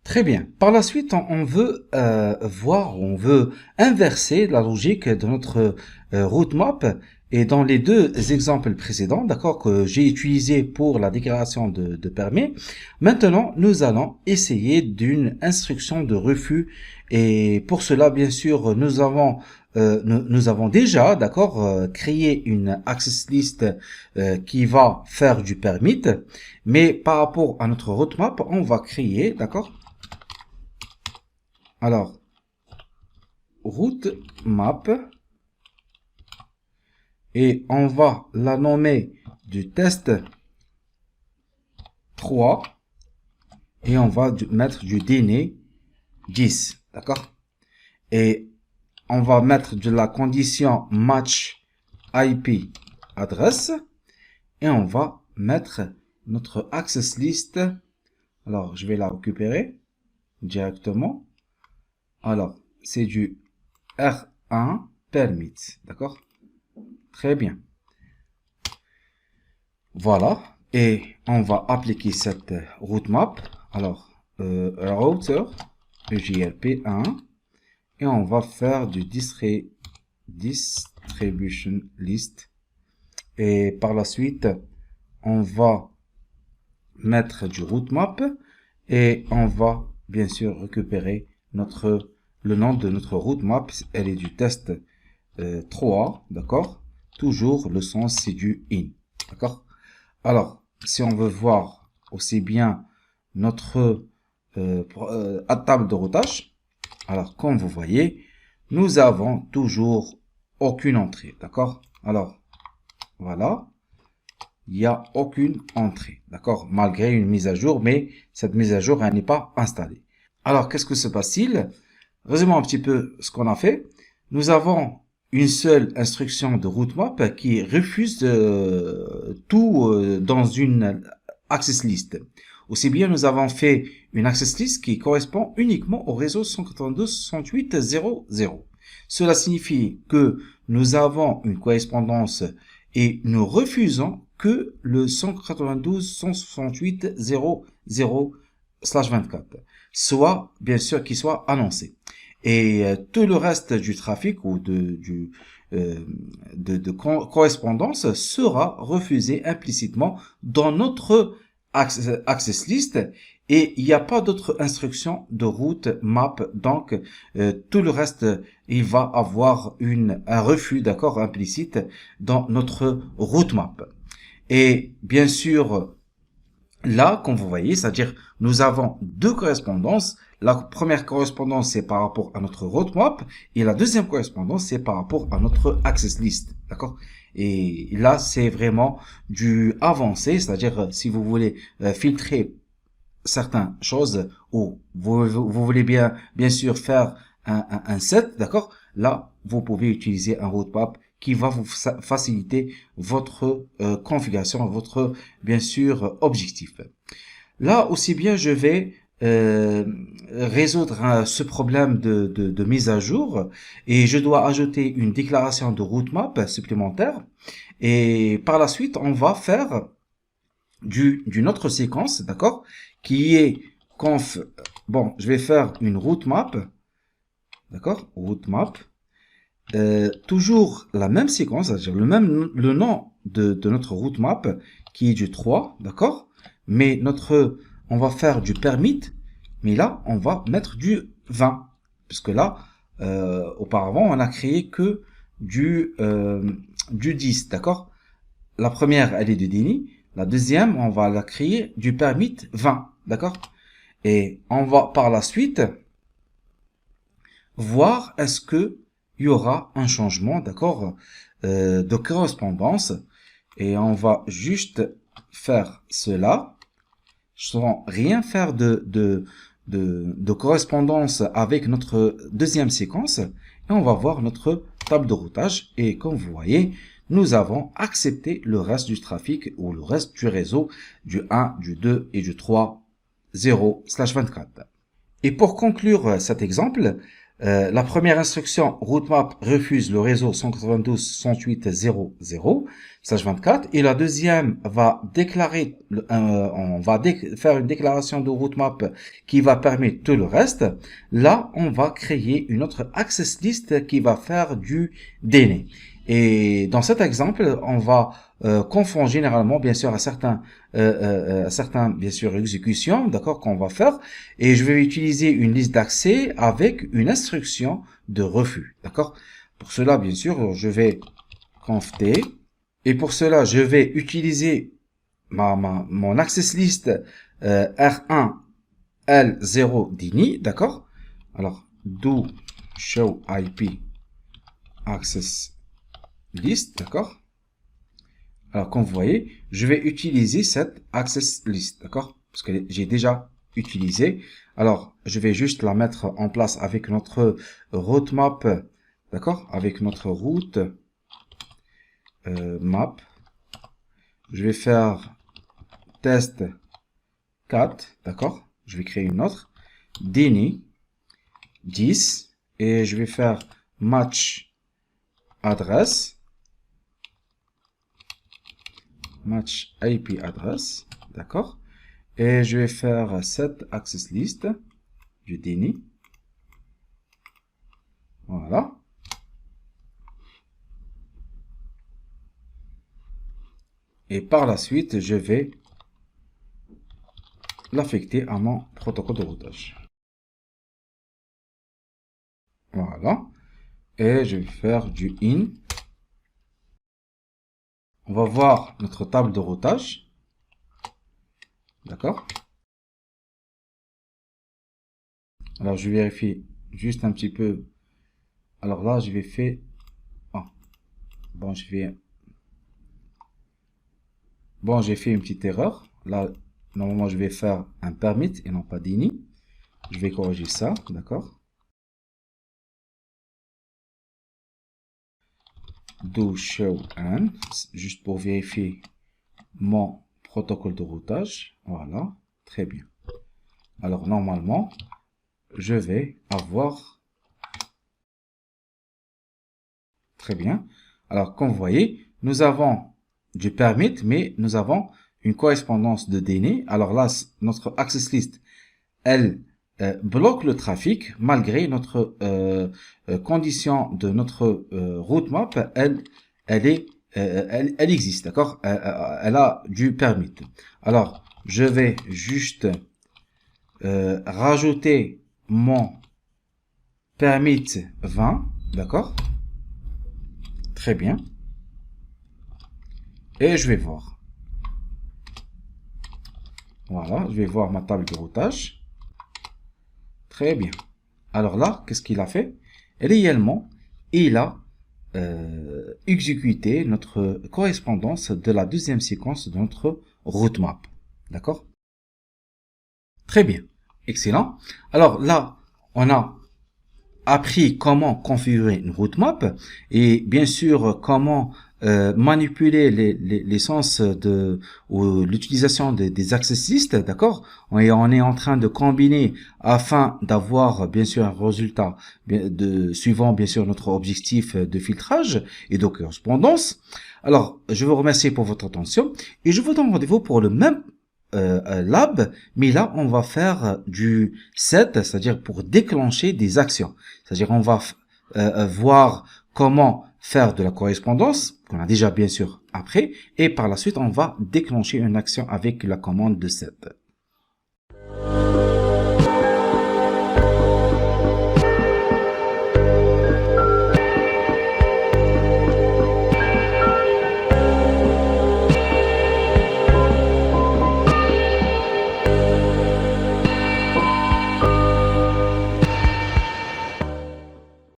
Très bien. Par la suite, on veut on veut inverser la logique de notre route map. Et dans les deux exemples précédents, d'accord, que j'ai utilisé pour la déclaration de permis, maintenant, nous allons essayer d'une instruction de refus. Et pour cela, bien sûr, nous avons déjà, d'accord, créé une access list qui va faire du permit. Mais par rapport à notre roadmap, on va créer, d'accord. Alors, route map, et on va la nommer du test 3, et on va mettre du délai 10, d'accord? Et on va mettre de la condition match IP adresse, et on va mettre notre access list. Alors, je vais la récupérer directement. Alors, c'est du R1 permit, d'accord? Très bien. Voilà. Et on va appliquer cette route map. Alors, router, EJLP1. Et on va faire du distribution list. Et par la suite, on va mettre du route map. Et on va, bien sûr, récupérer le nom de notre route map. Elle est du test 3, d'accord? Toujours le sens c'est du in, d'accord? Alors, si on veut voir aussi bien notre table de routage, alors comme vous voyez, nous avons toujours aucune entrée, d'accord? Alors, voilà, il n'y a aucune entrée, d'accord? Malgré une mise à jour, mais cette mise à jour, elle n'est pas installée. Alors, qu'est-ce que se passe-t-il? Résumons un petit peu ce qu'on a fait. Nous avons une seule instruction de route map qui refuse tout dans une access list. Aussi bien, nous avons fait une access list qui correspond uniquement au réseau 192.168.0.0. Cela signifie que nous avons une correspondance et nous refusons que le 192.168.0.0/24 soit, bien sûr, qu'il soit annoncé. Et tout le reste du trafic ou de correspondance sera refusé implicitement dans notre access list, et il n'y a pas d'autre instruction de route map, donc tout le reste il va avoir un refus, d'accord, implicite dans notre route map. Et bien sûr, là, comme vous voyez, c'est-à-dire nous avons deux correspondances. La première correspondance, c'est par rapport à notre roadmap, et la deuxième correspondance, c'est par rapport à notre access list, d'accord? Et là, c'est vraiment du avancé, c'est-à-dire si vous voulez filtrer certaines choses, ou vous voulez bien sûr faire un set, d'accord? Là, vous pouvez utiliser un roadmap qui va vous faciliter votre configuration, votre, bien sûr, objectif. Là aussi bien, je vais résoudre ce problème de mise à jour, et je dois ajouter une déclaration de route map supplémentaire, et par la suite, on va faire d'une autre séquence, d'accord, qui est conf. Bon, je vais faire une route map, d'accord, route map. Toujours la même séquence, c'est-à-dire le nom de notre route map qui est du 3, d'accord? Mais on va faire du permit, mais là, on va mettre du 20. Puisque là, auparavant, on a créé que du 10, d'accord? La première, elle est de déni. La deuxième, on va la créer du permit 20, d'accord? Et on va par la suite voir est-ce que il y aura un changement, d'accord, de correspondance, et on va juste faire cela sans rien faire de correspondance avec notre deuxième séquence, et on va voir notre table de routage, et comme vous voyez, nous avons accepté le reste du trafic ou le reste du réseau du 1, du 2 et du 3, 0/24. Et pour conclure cet exemple, la première instruction, routemap refuse le réseau 192.168.0.0/24 et la deuxième va déclarer, on va faire une déclaration de routemap qui va permettre tout le reste. Là, on va créer une autre access list qui va faire du DNS. Et dans cet exemple, on va confondre généralement, bien sûr, à certains bien sûr exécutions, d'accord, qu'on va faire, et je vais utiliser une liste d'accès avec une instruction de refus, d'accord. Pour cela, bien sûr, je vais conf t, et pour cela, je vais utiliser mon access list R1 L0 DINI, d'accord. Alors do show IP access list, d'accord. Alors, comme vous voyez, je vais utiliser cette access list, d'accord? Parce que j'ai déjà utilisé. Alors, je vais juste la mettre en place avec notre routemap, d'accord? Avec notre route map. Je vais faire test 4, d'accord? Je vais créer une autre. DINI 10 et je vais faire match adresse. Match IP address, d'accord, et je vais faire cette access list du DINI, voilà, et par la suite je vais l'affecter à mon protocole de routage, voilà, et je vais faire du in. On va voir notre table de routage, d'accord. Alors je vérifie juste un petit peu. Alors là je vais faire j'ai fait une petite erreur. Là normalement je vais faire un permit et non pas DINI. Je vais corriger ça, d'accord. Do show and, juste pour vérifier mon protocole de routage. Voilà, très bien. Alors normalement, je vais avoir... Très bien. Alors comme vous voyez, nous avons du permit, mais nous avons une correspondance de DNS. Alors là, notre access list, elle bloque le trafic malgré notre condition de notre routemap. Elle existe, d'accord. Elle a du permit. Alors, je vais juste rajouter mon permit 20, d'accord. Très bien. Et je vais voir. Voilà, je vais voir ma table de routage. Très bien. Alors là, qu'est-ce qu'il a fait? Réellement, il a exécuté notre correspondance de la deuxième séquence de notre routemap. D'accord? Très bien. Excellent. Alors là, on a appris comment configurer une routemap et bien sûr comment manipuler les sens ou l'utilisation des access lists, d'accord. On est en train de combiner afin d'avoir bien sûr un résultat suivant bien sûr notre objectif de filtrage et de correspondance. Alors, je vous remercie pour votre attention et je vous donne rendez-vous pour le même lab, mais là on va faire du set, c'est-à-dire pour déclencher des actions, c'est-à-dire on va voir comment faire de la correspondance qu'on a déjà bien sûr appris, et par la suite on va déclencher une action avec la commande de set.